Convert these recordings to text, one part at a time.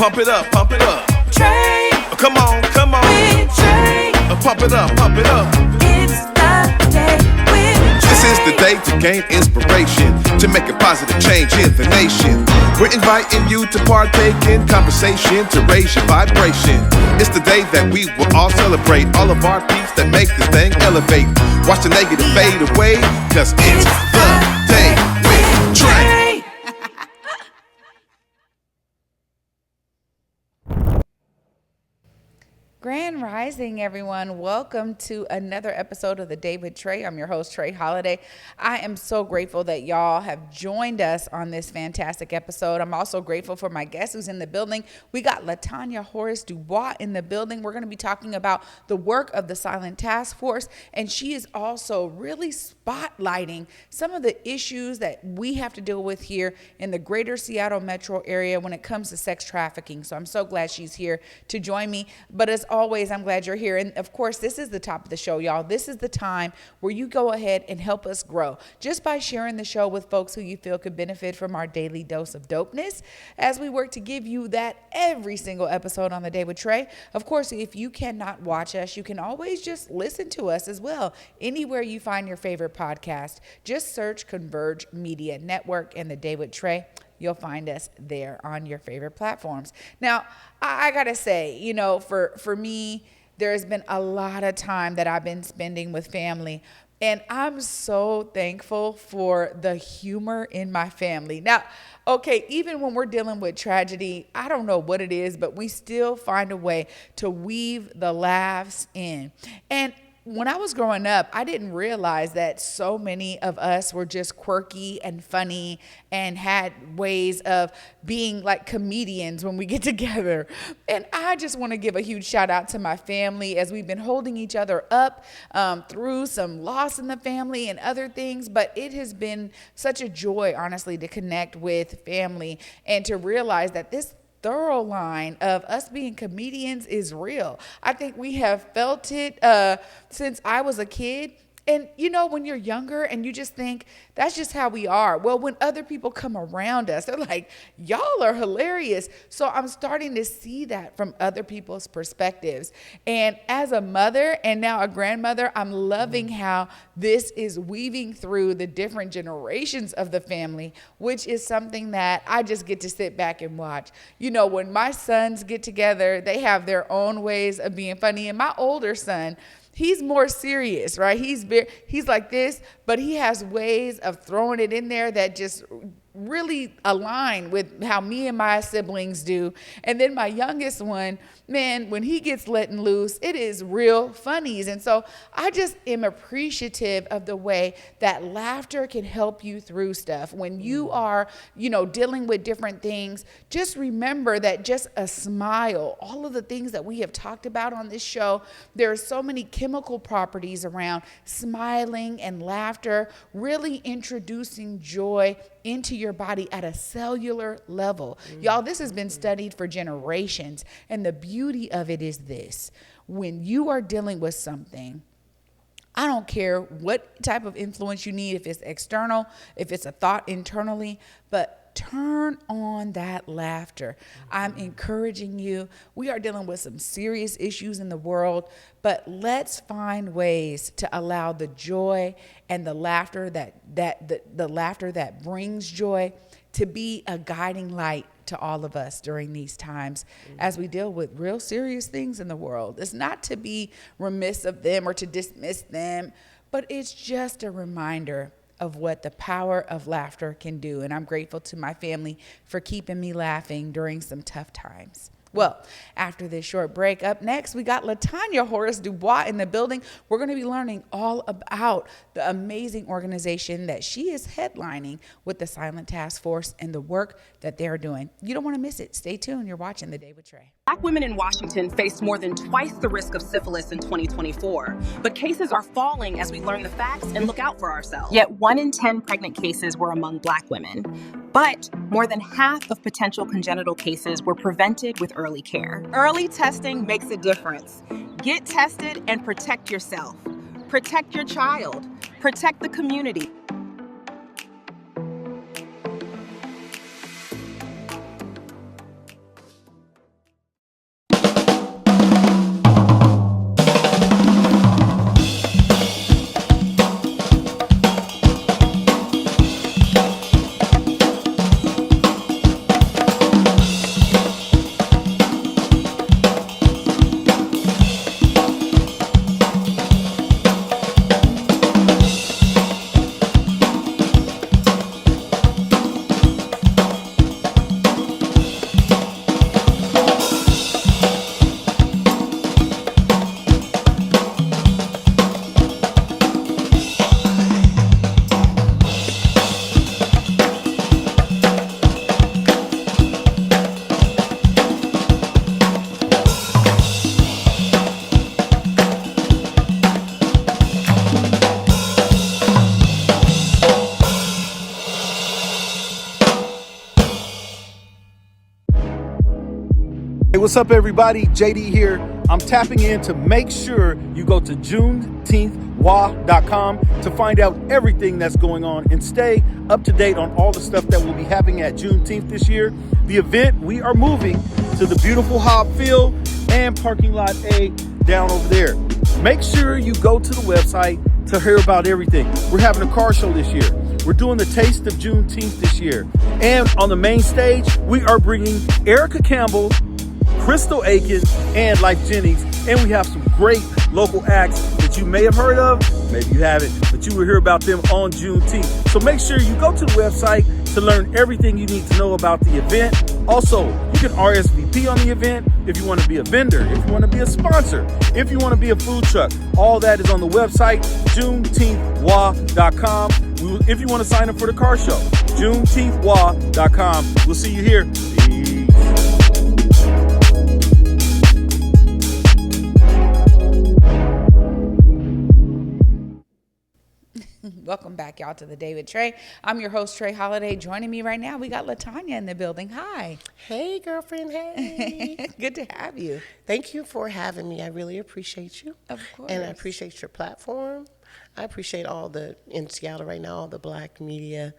Pump it up, pump it up. Trae. Come on, come on. With Trae. Pump it up, pump it up. It's the day with Trae. This is the day to gain inspiration, to make a positive change in the nation. We're inviting you to partake in conversation, to raise your vibration. It's the day that we will all celebrate all of our peeps that make this thing elevate. Watch the negative fade away, cause it's the day with Trae. Grand Rising, everyone. Welcome to another episode of The Day with Trae. I'm your host, Trae Holiday. I am so grateful that y'all have joined us on this fantastic episode. I'm also grateful for my guest who's in the building. We got Tanya Horace-DuBois in the building. We're going to be talking about the work of the Silent Task Force, and she is also really spotlighting some of the issues that we have to deal with here in the greater Seattle metro area when it comes to sex trafficking. So I'm so glad she's here to join me. But as always, I'm glad you're here. And of course, this is the top of the show, y'all. This is the time where you go ahead and help us grow just by sharing the show with folks who you feel could benefit from our daily dose of dopeness as we work to give you that every single episode on The Day with Trae. Of course, if you cannot watch us, you can always just listen to us as well. Anywhere you find your favorite podcast, just search Converge Media Network and The Day with Trae. You'll find us there on your favorite platforms. Now, I gotta say, you know, for me, there has been a lot of time that I've been spending with family, and I'm so thankful for the humor in my family. Now, okay, even when we're dealing with tragedy, I don't know what it is, but we still find a way to weave the laughs in. And when I was growing up, I didn't realize that so many of us were just quirky and funny and had ways of being like comedians when we get together. And I just want to give a huge shout out to my family as we've been holding each other up through some loss in the family and other things. But it has been such a joy, honestly, to connect with family and to realize that this thorough line of us being comedians is real. I think we have felt it since I was a kid. And you know, when you're younger and you just think that's just how we are. Well, when other people come around us, they're like, y'all are hilarious. So I'm starting to see that from other people's perspectives. And as a mother and now a grandmother, I'm loving how this is weaving through the different generations of the family, which is something that I just get to sit back and watch. You know, when my sons get together, they have their own ways of being funny. And my older son, he's more serious, right? He's like this, but he has ways of throwing it in there that just really align with how me and my siblings do. And then my youngest one, man, when he gets letting loose, it is real funnies. And so I just am appreciative of the way that laughter can help you through stuff. When you are, you know, dealing with different things, just remember that just a smile, all of the things that we have talked about on this show, there are so many chemical properties around smiling and laughter, really introducing joy into your body at a cellular level. Y'all, this has been studied for generations. And the beauty of it is this: when you are dealing with something, I don't care what type of influence you need, if it's external, if it's a thought internally, but turn on that laughter. I'm encouraging you. We are dealing with some serious issues in the world, but let's find ways to allow the joy and the laughter the laughter that brings joy to be a guiding light to all of us during these times as we deal with real serious things in the world. It's not to be remiss of them or to dismiss them, but it's just a reminder of what the power of laughter can do. And I'm grateful to my family for keeping me laughing during some tough times. Well, after this short break, up next, we got Tanya Horace-DuBois in the building. We're going to be learning all about the amazing organization that she is headlining with the Silent Task Force and the work that they're doing. You don't want to miss it. Stay tuned. You're watching The Day with Trae. Black women in Washington faced more than twice the risk of syphilis in 2024, but cases are falling as we learn the facts and look out for ourselves. Yet 1 in 10 pregnant cases were among Black women, but more than half of potential congenital cases were prevented with early care. Early testing makes a difference. Get tested and protect yourself. Protect your child. Protect the community. What's up, everybody? JD here. I'm tapping in to make sure you go to juneteenthwa.com to find out everything that's going on and stay up to date on all the stuff that we'll be having at Juneteenth this year. The event, we are moving to the beautiful Hobb Field and parking lot A down over there. Make sure you go to the website to hear about everything. We're having a car show this year. We're doing the Taste of Juneteenth this year. And on the main stage, we are bringing Erica Campbell, Crystal Aiken, and Life Jennings. And we have some great local acts that you may have heard of, maybe you haven't, but you will hear about them on Juneteenth. So make sure you go to the website to learn everything you need to know about the event. Also, you can RSVP on the event if you want to be a vendor, if you want to be a sponsor, if you want to be a food truck. All that is on the website, juneteenthwa.com. If you want to sign up for the car show, juneteenthwa.com. We'll see you here. Peace. Welcome back, y'all, to the Day with Trae. I'm your host, Trae Holiday. Joining me right now, we got LaTanya in the building. Hi. Hey, girlfriend. Hey. Good to have you. Thank you for having me. I really appreciate you. Of course. And I appreciate your platform. I appreciate in Seattle right now, all the black media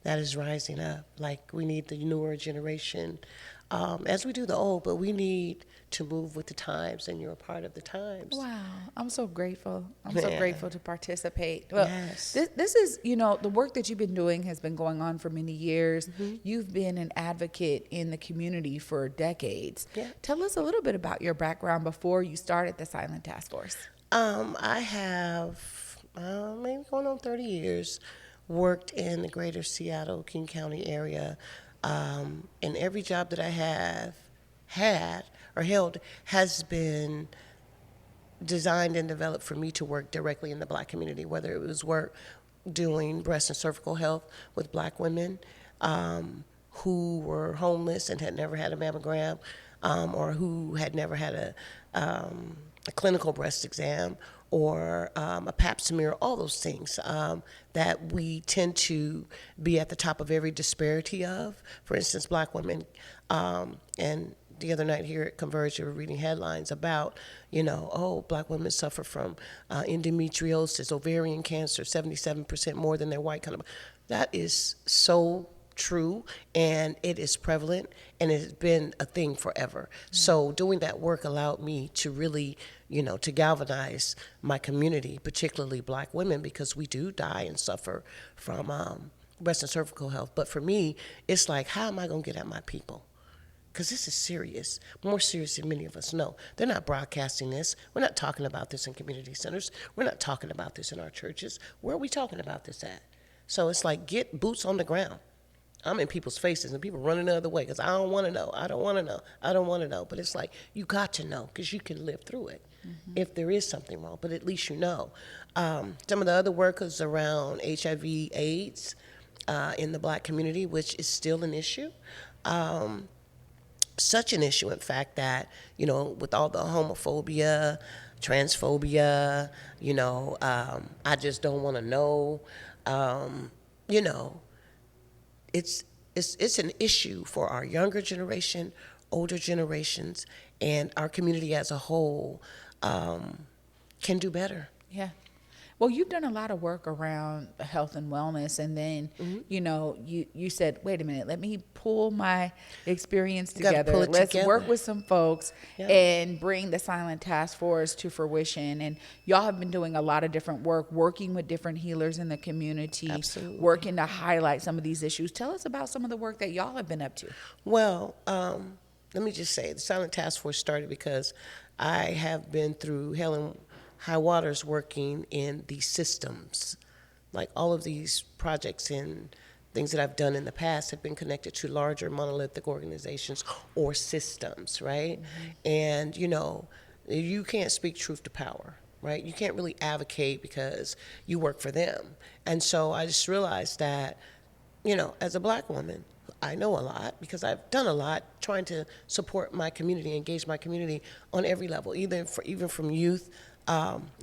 that is rising up. Like, we need the newer generation, as we do the old, but we need to move with the times, and you're a part of the times. Wow. I'm so grateful. I'm so Yeah. grateful to participate. Well, Yes. this is, the work that you've been doing has been going on for many years. Mm-hmm. You've been an advocate in the community for decades. Yeah. Tell us a little bit about your background before you started the Silent Task Force. I have maybe going on 30 years worked in the greater Seattle, King County area. And every job that I have had or held has been designed and developed for me to work directly in the black community, whether it was work doing breast and cervical health with black women who were homeless and had never had a mammogram, or who had never had a clinical breast exam, or a pap smear, all those things that we tend to be at the top of every disparity of. For instance, black women, and the other night here at Converge, we were reading headlines about, black women suffer from endometriosis, ovarian cancer, 77% more than their white counterpart. That is so true, and it is prevalent, and it has been a thing forever. So doing that work allowed me to really, to galvanize my community, particularly black women, because we do die and suffer from breast and cervical health. But for me, it's like, how am I going to get at my people? Because this is serious, more serious than many of us know. They're not broadcasting this. We're not talking about this in community centers. We're not talking about this in our churches. Where are we talking about this at? So it's like, get boots on the ground. I'm in people's faces and people running the other way because I don't want to know. I don't want to know. I don't want to know. But it's like, you got to know because you can live through it if there is something wrong. But at least you know. Some of the other work is around HIV, AIDS in the black community, which is still an issue. Such an issue, in fact, that, with all the homophobia, transphobia, I just don't want to know, it's an issue for our younger generation, older generations, and our community as a whole can do better. Yeah. Well, you've done a lot of work around health and wellness, and then, you said, wait a minute, let me pull my experience together. Let's work with some folks and bring the Silent Task Force to fruition. And y'all have been doing a lot of different work, working with different healers in the community, Absolutely. Working to highlight some of these issues. Tell us about some of the work that y'all have been up to. Well, let me just say, the Silent Task Force started because I have been through hell and high waters working in these systems. Like, all of these projects and things that I've done in the past have been connected to larger monolithic organizations or systems, right? And, you can't speak truth to power, right? You can't really advocate because you work for them. And so I just realized that, as a black woman, I know a lot because I've done a lot trying to support my community, engage my community on every level, even from youth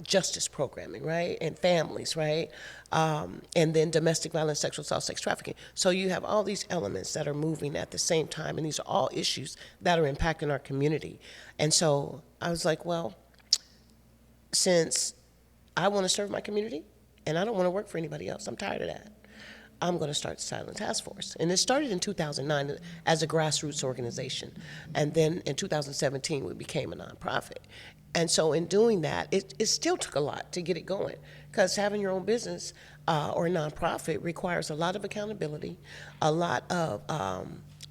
justice programming, right, and families, right, and then domestic violence, sexual assault, sex trafficking. So you have all these elements that are moving at the same time, and these are all issues that are impacting our community. And so I was like, well, since I want to serve my community and I don't want to work for anybody else, I'm tired of that, I'm going to start the Silent Task Force. And it started in 2009 as a grassroots organization. And then in 2017, we became a nonprofit. And so in doing that, it still took a lot to get it going, because having your own business or a nonprofit requires a lot of accountability, a lot of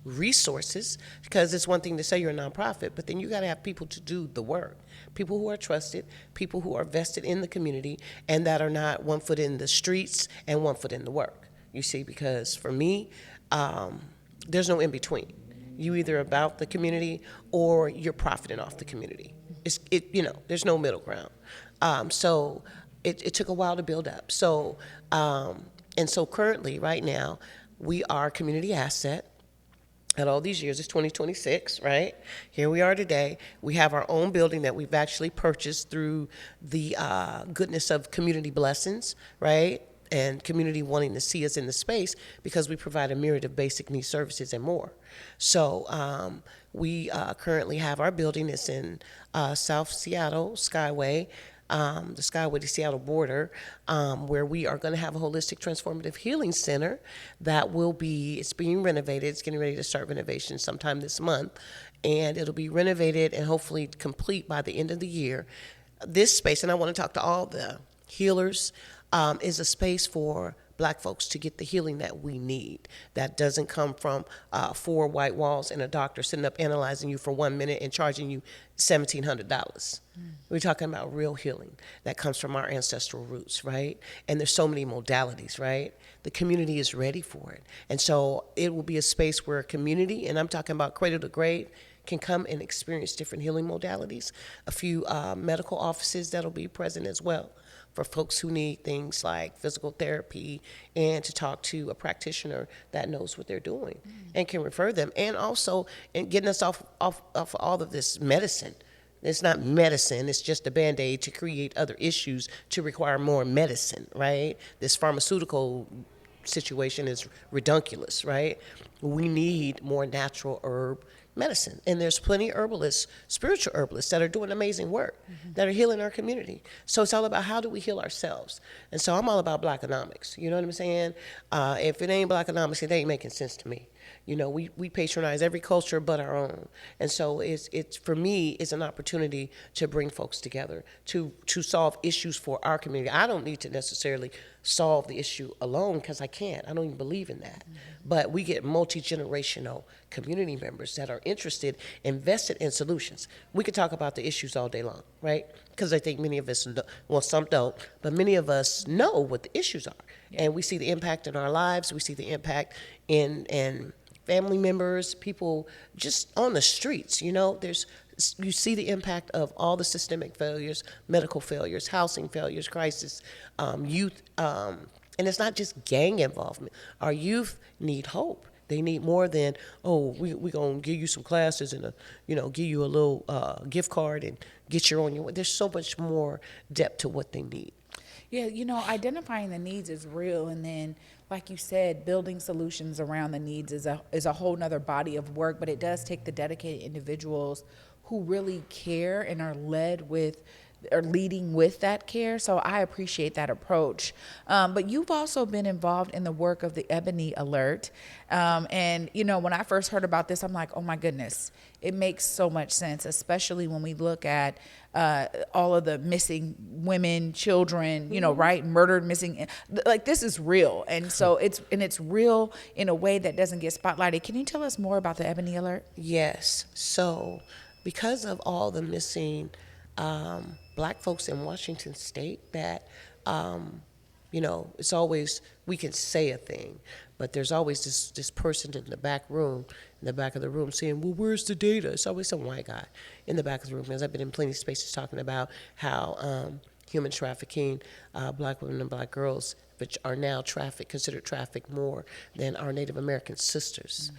resources, because it's one thing to say you're a nonprofit, but then you got to have people to do the work. People who are trusted, people who are vested in the community, and that are not one foot in the streets and one foot in the work. You see, because for me, there's no in between. You either about the community or you're profiting off the community. There's no middle ground. So it took a while to build up. So currently, right now, we are a community asset. At all these years, it's 2026, right? Here we are today. We have our own building that we've actually purchased through the goodness of community blessings, right? And community wanting to see us in the space, because we provide a myriad of basic needs services and more. So we currently have our building. It's in South Seattle, Skyway, the Skyway to Seattle border, where we are going to have a holistic transformative healing center that it's being renovated. It's getting ready to start renovation sometime this month, and it'll be renovated and hopefully complete by the end of the year. This space, and I want to talk to all the healers, is a space for Black folks to get the healing that we need. That doesn't come from 4 white walls and a doctor sitting up analyzing you for 1 minute and charging you $1,700. We're talking about real healing that comes from our ancestral roots, right? And there's so many modalities, right? The community is ready for it. And so it will be a space where a community, and I'm talking about cradle to grave, can come and experience different healing modalities. A few medical offices that'll be present as well, for folks who need things like physical therapy, and to talk to a practitioner that knows what they're doing and can refer them. And also in getting us off all of this medicine. It's not medicine, it's just a Band-Aid to create other issues to require more medicine, right? This pharmaceutical situation is redunculous, right? We need more natural herb medicine. And there's plenty of herbalists, spiritual herbalists, that are doing amazing work, that are healing our community. So it's all about how do we heal ourselves. And so I'm all about Blackonomics. You know what I'm saying? If it ain't Blackonomics, it ain't making sense to me. You know, we patronize every culture but our own. And so it's for me, it's an opportunity to bring folks together, to solve issues for our community. I don't need to necessarily solve the issue alone, because I can't. I don't even believe in that. But we get multi-generational community members that are interested, invested in solutions. We could talk about the issues all day long, right? Because I think many of us, well, some don't, but many of us know what the issues are. And we see the impact in our lives. We see the impact in family members, people just on the streets. You know, you see the impact of all the systemic failures, medical failures, housing failures, crisis, youth, and it's not just gang involvement. Our youth need hope. They need more than, we're going to give you some classes and, give you a little gift card and get you on your way. There's so much more depth to what they need. Yeah, identifying the needs is real, and then, like you said, building solutions around the needs is a whole nother body of work, but it does take the dedicated individuals who really care and are leading with that care. So I appreciate that approach. But you've also been involved in the work of the Ebony Alert. And, when I first heard about this, I'm like, oh my goodness, it makes so much sense, especially when we look at all of the missing women, children, right? Murdered, missing, like this is real. And so it's real in a way that doesn't get spotlighted. Can you tell us more about the Ebony Alert? Yes. So because of all the missing Black folks in Washington State, that, it's always, we can say a thing, but there's always this person in the back of the room saying, well, where's the data? It's always some white guy in the back of the room, because I've been in plenty of spaces talking about how human trafficking, Black women and Black girls, which are now considered trafficked more than our Native American sisters.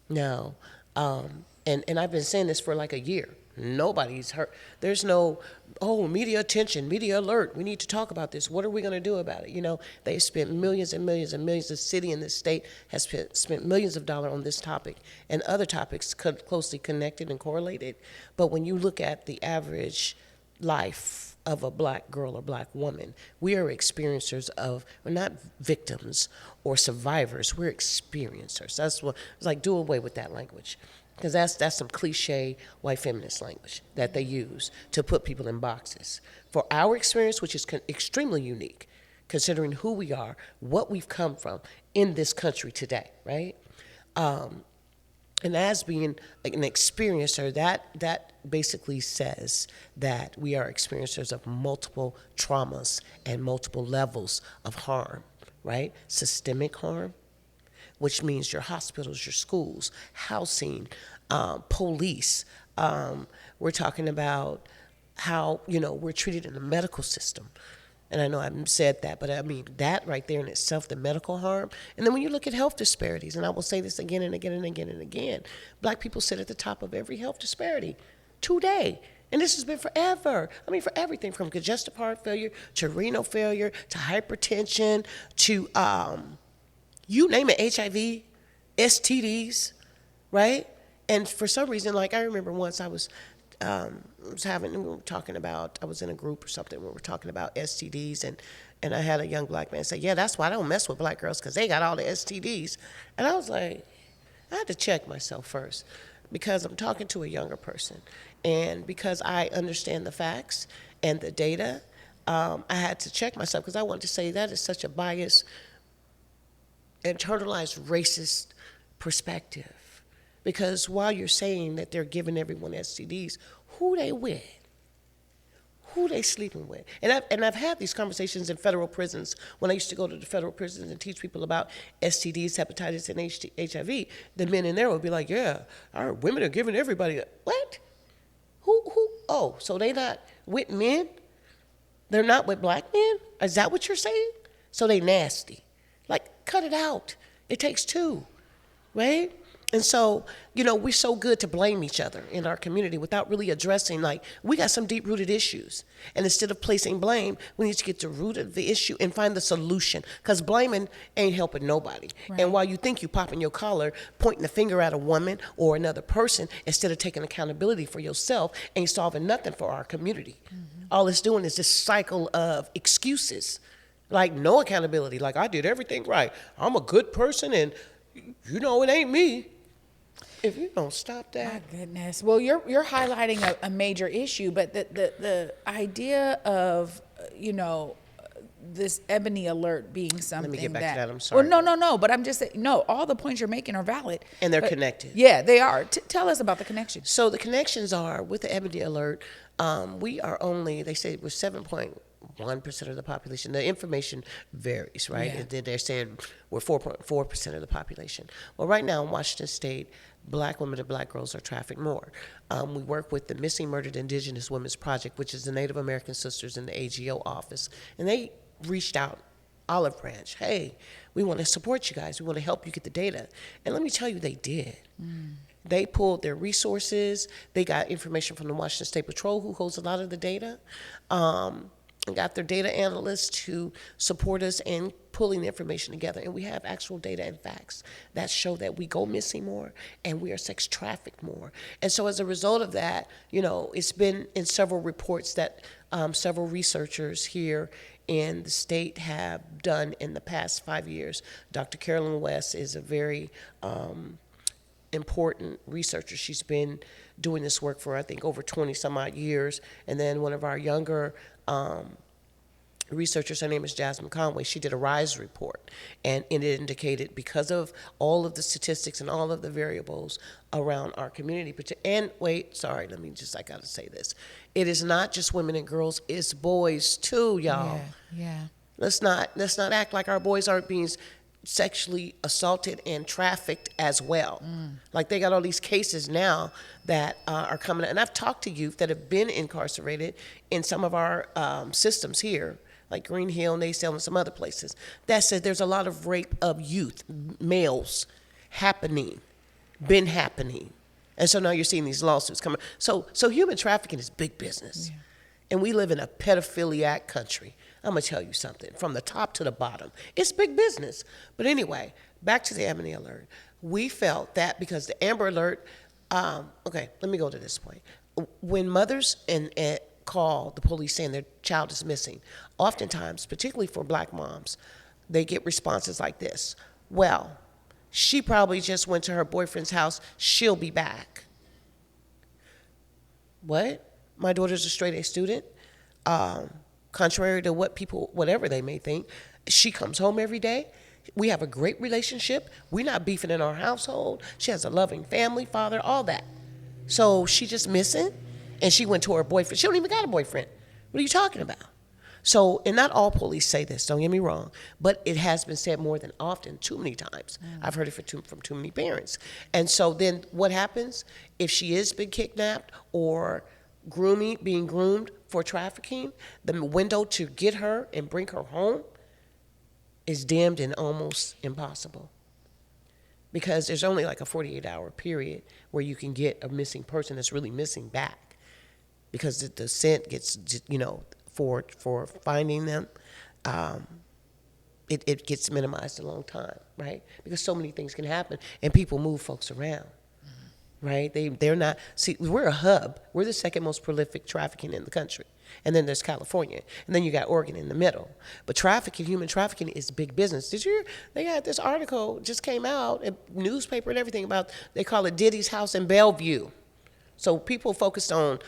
Now, and I've been saying this for like a year. Nobody's hurt. There's no, oh, media attention, media alert. We need to talk about this. What are we going to do about it? You know, they spent millions and millions and millions. The city and the state has spent millions of dollars on this topic and other topics closely connected and correlated. But when you look at the average life of a black girl or black woman, we are experiencers of, we're not victims or survivors, we're experiencers. That's what, it's like, do away with that language. Because that's some cliche white feminist language that they use to put people in boxes. For our experience, which is extremely unique, considering who we are, what we've come from in this country today, right? And as being an experiencer, that basically says that we are experiencers of multiple traumas and multiple levels of harm, right? Systemic harm, which means your hospitals, your schools, housing, police. We're talking about how, you know, we're treated in the medical system. And I know I haven't said that, but I mean, that right there in itself, the medical harm. And then when you look at health disparities, and I will say this again and again and again and again, black people sit at the top of every health disparity today. And this has been forever. I mean, for everything from congestive heart failure to renal failure to hypertension to, you name it, HIV, STDs, right? And for some reason, like I remember once I was we were talking about, I was in a group or something where we were talking about STDs, and I had a young black man say, yeah, that's why I don't mess with black girls, because they got all the STDs. And I was like, I had to check myself first, because I'm talking to a younger person. And because I understand the facts and the data, I had to check myself, because I wanted to say that is such a biased, internalized racist perspective. Because while you're saying that they're giving everyone STDs, who they with? Who they sleeping with? And I've had these conversations in federal prisons. When I used to go to the federal prisons and teach people about STDs, hepatitis, and HIV, the men in there would be like, yeah, our women are giving everybody. What? Who? Oh, so they not with men? They're not with black men? Is that what you're saying? So they nasty. Like, cut it out. It takes two, right? And so, you know, we're so good to blame each other in our community without really addressing, like, we got some deep-rooted issues. And instead of placing blame, we need to get to the root of the issue and find the solution. Because blaming ain't helping nobody. Right. And while you think you popping your collar, pointing the finger at a woman or another person, instead of taking accountability for yourself, ain't solving nothing for our community. Mm-hmm. All it's doing is this cycle of excuses. Like, no accountability. Like, I did everything right. I'm a good person, and, you know, it ain't me. If you don't stop that. My goodness. Well, you're highlighting a major issue, but the idea of, you know, this Ebony Alert being something. Let me get back to that. I'm sorry. Well, no. But I'm just saying, no, all the points you're making are valid. And they're connected. Yeah, they are. Tell us about the connections. So the connections are, with the Ebony Alert, we are only, they say we're 7.1% of the population. The information varies, right? Yeah. And then they're saying we're 4.4% of the population. Well, right now in Washington State, black women and black girls are trafficked more. We work with the Missing Murdered Indigenous Women's Project, which is the Native American Sisters in the AGO office. And they reached out, olive branch, hey, we want to support you guys. We want to help you get the data. And let me tell you, they did. They pulled their resources. They got information from the Washington State Patrol, who holds a lot of the data, and got their data analysts to support us in pulling the information together. And we have actual data and facts that show that we go missing more and we are sex trafficked more. And so as a result of that, you know, it's been in several reports that several researchers here in the state have done in the past 5 years. Dr. Carolyn West is a very important researcher. She's been doing this work for, I think, over 20 some odd years. And then one of our younger researchers, her name is Jasmine Conway, she did a RISE report, and it indicated, because of all of the statistics and all of the variables around our community, and wait, sorry, I gotta say this, it is not just women and girls, it's boys too, y'all. Yeah. Let's not act like our boys aren't being sexually assaulted and trafficked as well. Like, they got all these cases now that are coming out. And I've talked to youth that have been incarcerated in some of our systems here, like Green Hill, Naysale, and some other places, that said there's a lot of rape of youth, males, been happening. And so now you're seeing these lawsuits coming. So human trafficking is big business. Yeah. And we live in a pedophiliac country. I'm going to tell you something. From the top to the bottom, it's big business. But anyway, back to the Ebony Alert. We felt that because the Amber Alert, okay, let me go to this point. When mothers call the police saying their child is missing, oftentimes, particularly for black moms, they get responses like this. Well, she probably just went to her boyfriend's house. She'll be back. What? My daughter's a straight A student. Contrary to what people, whatever they may think, she comes home every day. We have a great relationship. We're not beefing in our household. She has a loving family, father, all that. So she just missing, and she went to her boyfriend. She don't even got a boyfriend. What are you talking about? So, and not all police say this, don't get me wrong, but it has been said more than often, too many times. I've heard it from too many parents. And so then what happens if she is been kidnapped or being groomed for trafficking? The window to get her and bring her home is dimmed and almost impossible, because there's only like a 48-hour period where you can get a missing person that's really missing back, because the scent gets, for finding them, it gets minimized a long time, right? Because so many things can happen, and people move folks around, right? They're not, see, we're a hub. We're the second most prolific trafficking in the country. And then there's California. And then you got Oregon in the middle. But human trafficking is big business. They had this article just came out, a newspaper and everything about, they call it Diddy's house in Bellevue. So people focused on,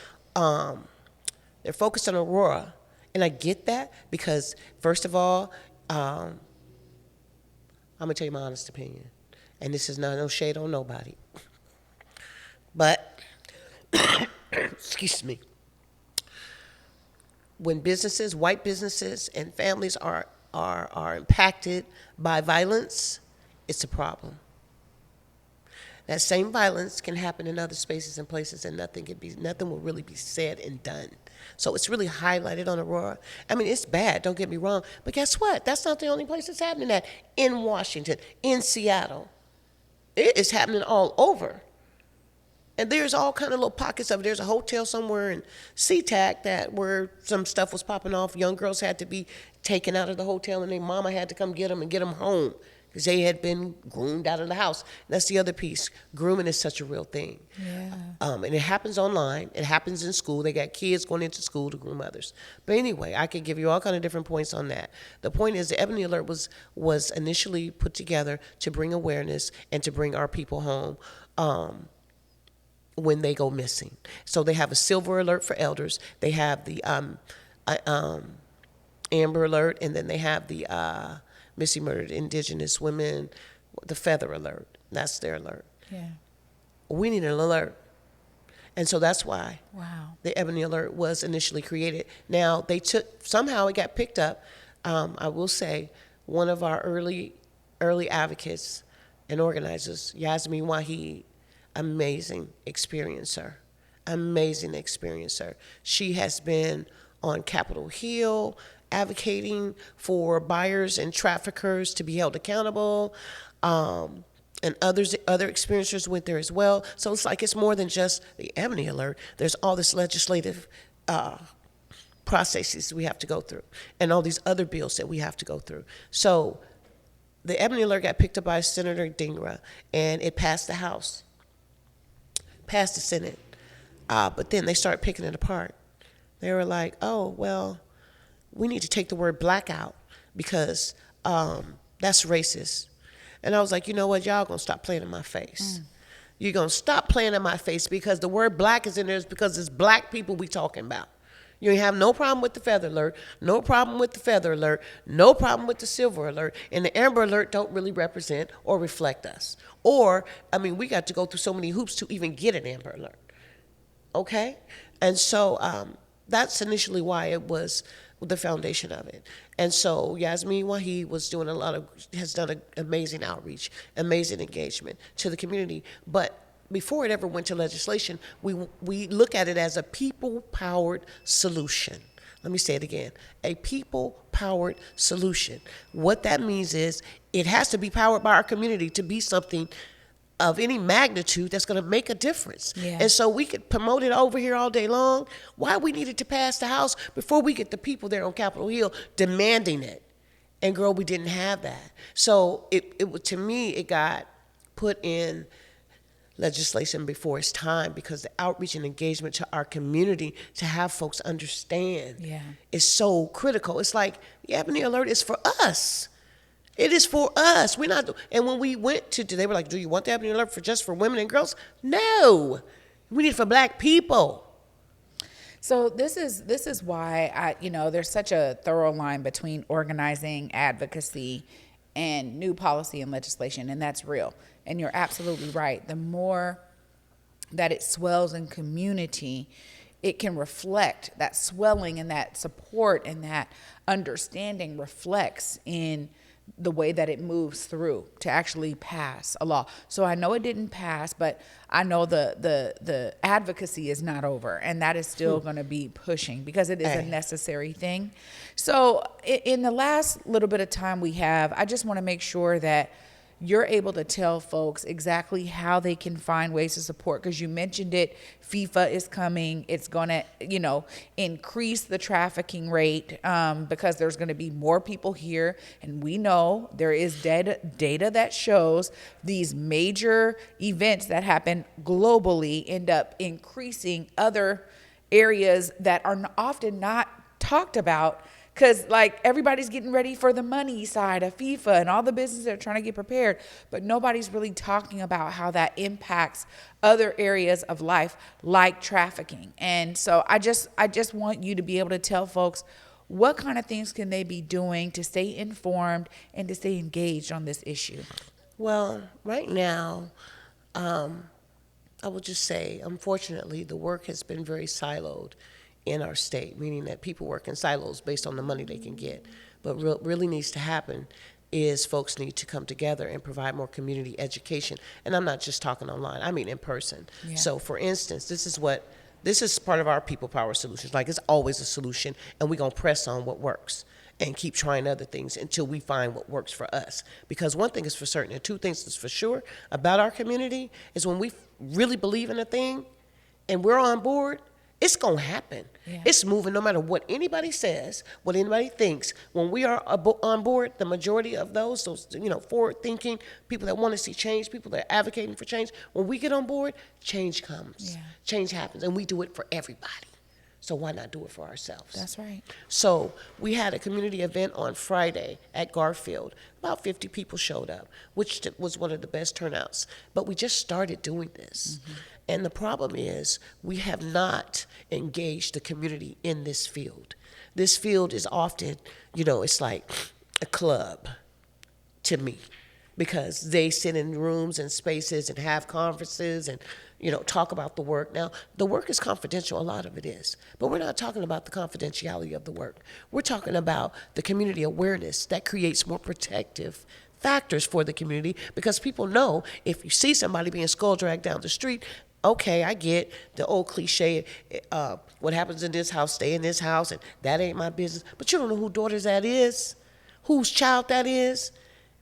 they're focused on Aurora. And I get that because, first of all, I'm going to tell you my honest opinion. And this is not no shade on nobody. But, excuse me, when businesses, white businesses and families are impacted by violence, it's a problem. That same violence can happen in other spaces and places, and nothing will really be said and done. So it's really highlighted on Aurora. I mean, it's bad, don't get me wrong, but guess what? That's not the only place it's happening at. In Washington, in Seattle, it is happening all over. And there's all kind of little pockets of it. There's a hotel somewhere in SeaTac where some stuff was popping off. Young girls had to be taken out of the hotel, and their mama had to come get them and get them home because they had been groomed out of the house. That's the other piece. Grooming is such a real thing. Yeah. And it happens online. It happens in school. They got kids going into school to groom others. But anyway, I could give you all kind of different points on that. The point is the Ebony Alert was initially put together to bring awareness and to bring our people home when they go missing. So they have a silver alert for elders. They have the amber alert, and then they have the missing murdered indigenous women, the feather alert. That's their alert. Yeah. We need an alert. And so that's why the Ebony Alert was initially created. Now somehow it got picked up. I will say one of our early advocates and organizers, Yasmin Wahid, amazing experiencer. She has been on Capitol Hill advocating for buyers and traffickers to be held accountable, and other experiencers went there as well. So it's more than just the Ebony Alert. There's all this legislative processes we have to go through, and all these other bills that we have to go through. So the Ebony Alert got picked up by Senator Dingra, and it passed the House. Passed the Senate, but then they started picking it apart. They were like, oh, well, we need to take the word black out because that's racist. And I was like, you know what, y'all gonna stop playing in my face. You're gonna stop playing in my face because the word black is in there because it's black people we talking about. You have no problem with the feather alert, no problem with the feather alert, no problem with the silver alert, and the amber alert don't really represent or reflect us. Or, I mean, we got to go through so many hoops to even get an amber alert, okay? And so that's initially why it was the foundation of it. And so Yasmin Wahid has done an amazing outreach, amazing engagement to the community. But before it ever went to legislation, we look at it as a people-powered solution. Let me say it again, a people-powered solution. What that means is it has to be powered by our community to be something of any magnitude that's going to make a difference. Yeah. And so we could promote it over here all day long. Why we needed to pass the House before we get the people there on Capitol Hill demanding it. And girl, we didn't have that. So to me, it got put in legislation before its time because the outreach and engagement to our community to have folks understand is so critical. It's like the Ebony Alert is for us. It is for us. We're not. And when we went to, they were like, "Do you want the Ebony Alert just for women and girls?" No, we need it for Black people. So this is why there's such a thorough line between organizing, advocacy, and new policy and legislation, and that's real. And you're absolutely right. The more that it swells in community, it can reflect that swelling and that support and that understanding reflects in the way that it moves through to actually pass a law. So I know it didn't pass, but I know the advocacy is not over, and that is still going to be pushing because it is a necessary thing. So in the last little bit of time we have, I just want to make sure that you're able to tell folks exactly how they can find ways to support, because you mentioned it. FIFA is coming. It's going to, increase the trafficking rate because there's going to be more people here. And we know there is data that shows these major events that happen globally end up increasing other areas that are often not talked about. Because, everybody's getting ready for the money side of FIFA and all the businesses are trying to get prepared, but nobody's really talking about how that impacts other areas of life, like trafficking. And so I just want you to be able to tell folks what kind of things can they be doing to stay informed and to stay engaged on this issue. Well, right now, I will just say, unfortunately, the work has been very siloed in our state, meaning that people work in silos based on the money they can get. But really needs to happen is folks need to come together and provide more community education. And I'm not just talking online, I mean in person. Yeah. So for instance, this is part of our people power solutions. It's always a solution, and we're gonna press on what works and keep trying other things until we find what works for us. Because one thing is for certain, and two things is for sure about our community, is when we really believe in a thing and we're on board, it's going to happen. Yeah. It's moving no matter what anybody says, what anybody thinks. When we are on board, the majority of those forward-thinking people that want to see change, people that are advocating for change, when we get on board, change comes. Yeah. Change happens, and we do it for everybody. So why not do it for ourselves? That's right. So we had a community event on Friday at Garfield. About 50 people showed up, which was one of the best turnouts. But we just started doing this. Mm-hmm. And the problem is we have not engaged the community in this field. This field is often, it's like a club to me, because they sit in rooms and spaces and have conferences and, talk about the work. Now, the work is confidential, a lot of it is, but we're not talking about the confidentiality of the work. We're talking about the community awareness that creates more protective factors for the community, because people know if you see somebody being skull dragged down the street, okay, I get the old cliche, what happens in this house, stay in this house, and that ain't my business. But you don't know whose daughter that is, whose child that is.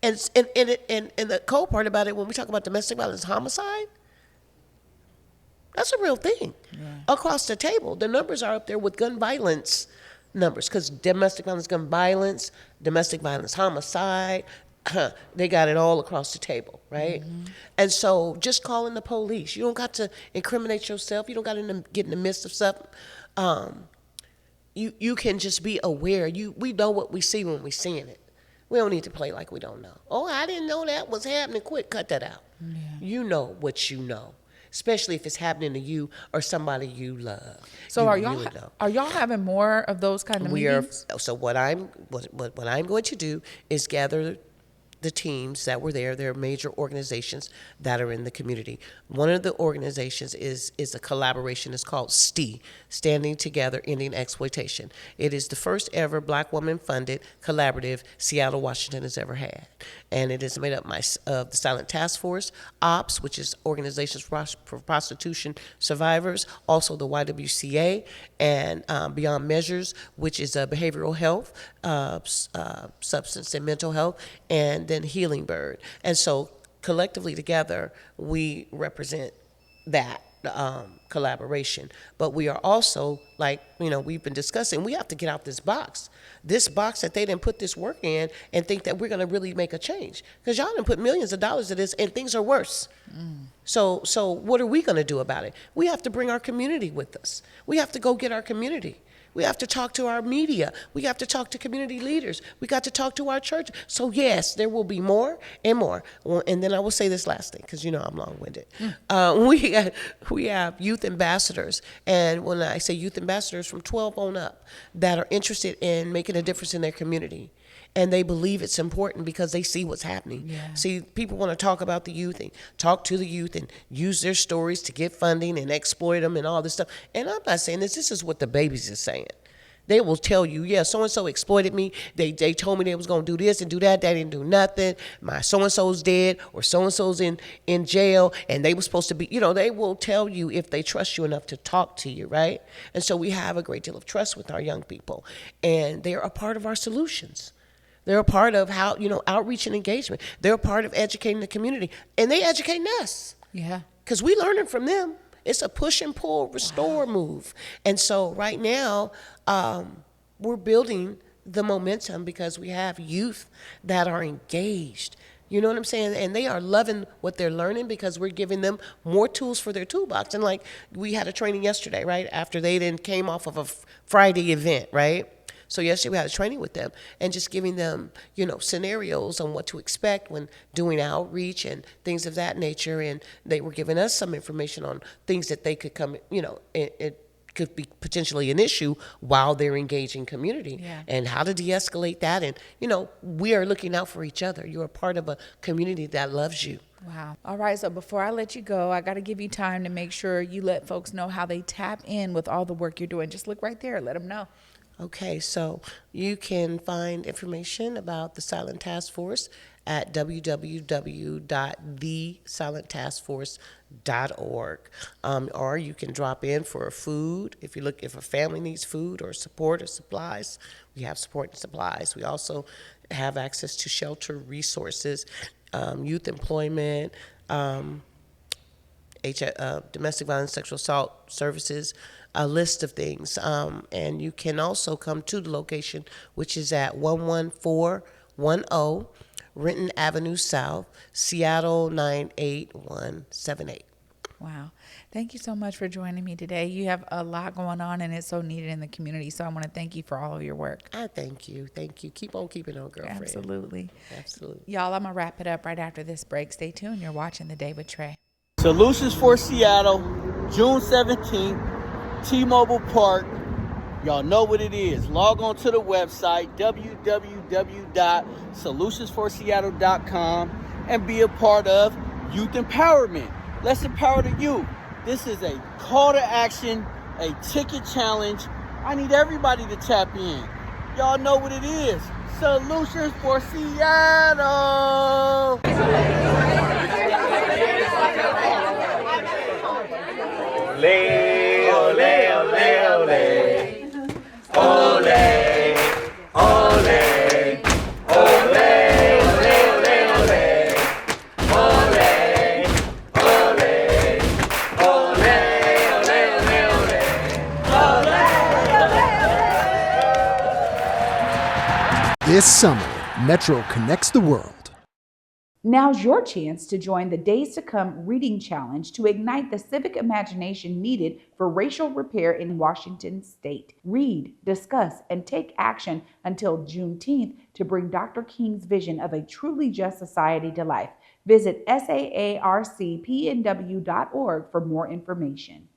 And the cold part about it, when we talk about domestic violence, homicide, that's a real thing. Yeah. Across the table, the numbers are up there with gun violence numbers, because domestic violence, gun violence, domestic violence, homicide, they got it all across the table, right? Mm-hmm. And so just calling the police, you don't got to incriminate yourself. You don't got to get in the midst of stuff. You can just be aware. We know what we see when we're seeing it. We don't need to play like we don't know. Oh, I didn't know that was happening. Quick, cut that out. Yeah. You know what you know, especially if it's happening to you or somebody you love. So are y'all having more of those kind of meetings? So what I'm going to do is gather the teams that were there. There are major organizations that are in the community. One of the organizations is a collaboration. It's called STEA, Standing Together Ending Exploitation. It is the first ever Black woman-funded collaborative Seattle, Washington has ever had. And it is made up of the Silent Task Force, OPS, which is Organizations for Prostitution Survivors, also the YWCA, and Beyond Measures, which is behavioral health, substance and mental health, and then Healing Bird. And so collectively together, we represent that collaboration. But we are also, like, we've been discussing, we have to get out this box that they didn't put this work in and think that we're going to really make a change. Because y'all didn't put millions of dollars into this and things are worse. So what are we going to do about it? We have to bring our community with us. We have to go get our community. We have to talk to our media. We have to talk to community leaders. We got to talk to our church. So yes, there will be more and more. Well, and then I will say this last thing, because I'm long-winded. We have youth ambassadors. And when I say youth ambassadors, from 12 on up, that are interested in making a difference in their community. And they believe it's important because they see what's happening. Yeah. See, people want to talk about the youth and talk to the youth and use their stories to get funding and exploit them and all this stuff. And I'm not saying this. This is what the babies are saying. They will tell you, yeah, so-and-so exploited me. They told me they was going to do this and do that. They didn't do nothing. My so-and-so's dead, or so-and-so's in jail, and they were supposed to be, they will tell you if they trust you enough to talk to you, right? And so we have a great deal of trust with our young people, and they're a part of our solutions. They're a part of how, outreach and engagement. They're a part of educating the community, and they educating us. Yeah. Because we learning from them. It's a push and pull, restore move. And so right now, we're building the momentum because we have youth that are engaged. You know what I'm saying? And they are loving what they're learning because we're giving them more tools for their toolbox. And like, we had a training yesterday, right? After they then came off of a Friday event, right? So yesterday we had a training with them and just giving them, scenarios on what to expect when doing outreach and things of that nature. And they were giving us some information on things that they could come, it could be potentially an issue while they're engaging community and how to de-escalate that. And, we are looking out for each other. You're a part of a community that loves you. Wow. All right. So before I let you go, I got to give you time to make sure you let folks know how they tap in with all the work you're doing. Just look right there. Let them know. Okay, so you can find information about the Silent Task Force at www.thesilentaskforce.org, or you can drop in for a food if a family needs food or support or supplies. We have support and supplies. We also have access to shelter resources, youth employment, domestic violence, sexual assault services, a list of things. And you can also come to the location, which is at 11410 Renton Avenue South, Seattle 98178. Wow. Thank you so much for joining me today. You have a lot going on, and it's so needed in the community. So I want to thank you for all of your work. I thank you. Thank you. Keep on keeping on, girlfriend. Absolutely. Absolutely. Y'all, I'm going to wrap it up right after this break. Stay tuned. You're watching The Day with Trae. Solutions for Seattle, June 17th, T-Mobile Park. Y'all know what it is. Log on to the website, www.solutionsforseattle.com, and be a part of youth empowerment. Let's empower the youth. This is a call to action, a ticket challenge. I need everybody to tap in. Y'all know what it is. Solutions for Seattle. Ole, ole, ole, ole. Ole, ole. This summer, Metro connects the world. Now's your chance to join the Days to Come Reading Challenge to ignite the civic imagination needed for racial repair in Washington State. Read, discuss, and take action until Juneteenth to bring Dr. King's vision of a truly just society to life. Visit saarcpnw.org for more information.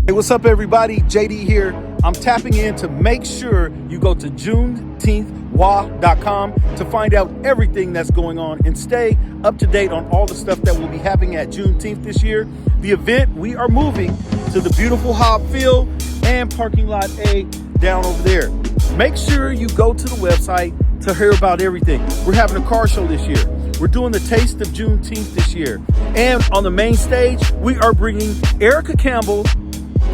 Hey, what's up, everybody? JD here. I'm tapping in to make sure you go to juneteenthwa.com to find out everything that's going on and stay up to date on all the stuff that will be happening at Juneteenth this year. The event, we are moving to the beautiful Hobb Field and parking lot A down over there. Make sure you go to the website to hear about everything. We're having a car show this year. We're doing the Taste of Juneteenth this year. And on the main stage, we are bringing Erica Campbell,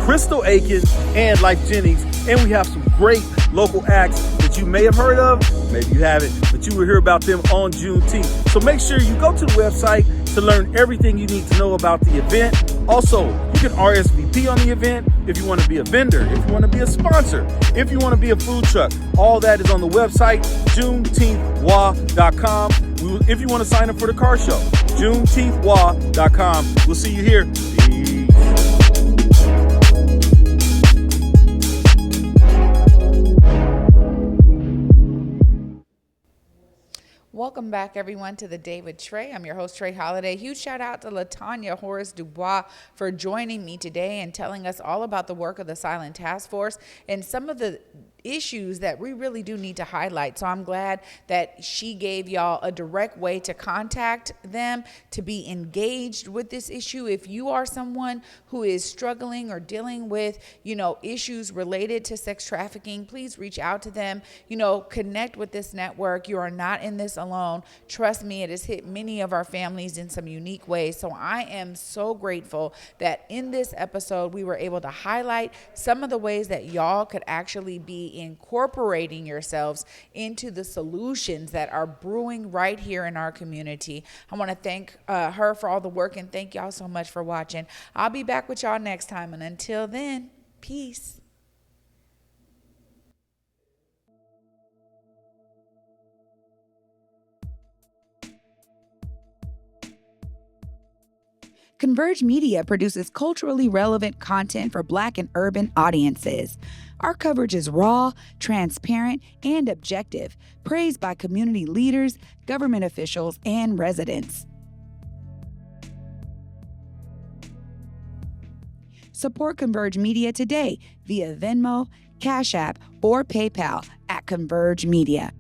Crystal Aiken, and Life Jennings. And we have some great local acts that you may have heard of, maybe you haven't, but you will hear about them on Juneteenth. So make sure you go to the website to learn everything you need to know about the event. Also, you can RSVP on the event if you want to be a vendor, if you want to be a sponsor, if you want to be a food truck. All that is on the website, juneteenthwa.com. If you want to sign up for the car show, juneteenthwa.com. We'll see you here. Peace. Welcome back, everyone, to the Day with Trae. I'm your host, Trae Holiday. Huge shout out to Tanya Horace-DuBois for joining me today and telling us all about the work of the Silent Task Force and some of the issues that we really do need to highlight. So I'm glad that she gave y'all a direct way to contact them, to be engaged with this issue. If you are someone who is struggling or dealing with, issues related to sex trafficking, please reach out to them, connect with this network. You are not in this alone. Trust me, it has hit many of our families in some unique ways. So I am so grateful that in this episode, we were able to highlight some of the ways that y'all could actually be incorporating yourselves into the solutions that are brewing right here in our community. I want to thank her for all the work and thank y'all so much for watching. I'll be back with y'all next time, and until then, peace. Converge Media produces culturally relevant content for Black and urban audiences. Our coverage is raw, transparent, and objective, praised by community leaders, government officials, and residents. Support Converge Media today via Venmo, Cash App, or PayPal at Converge Media.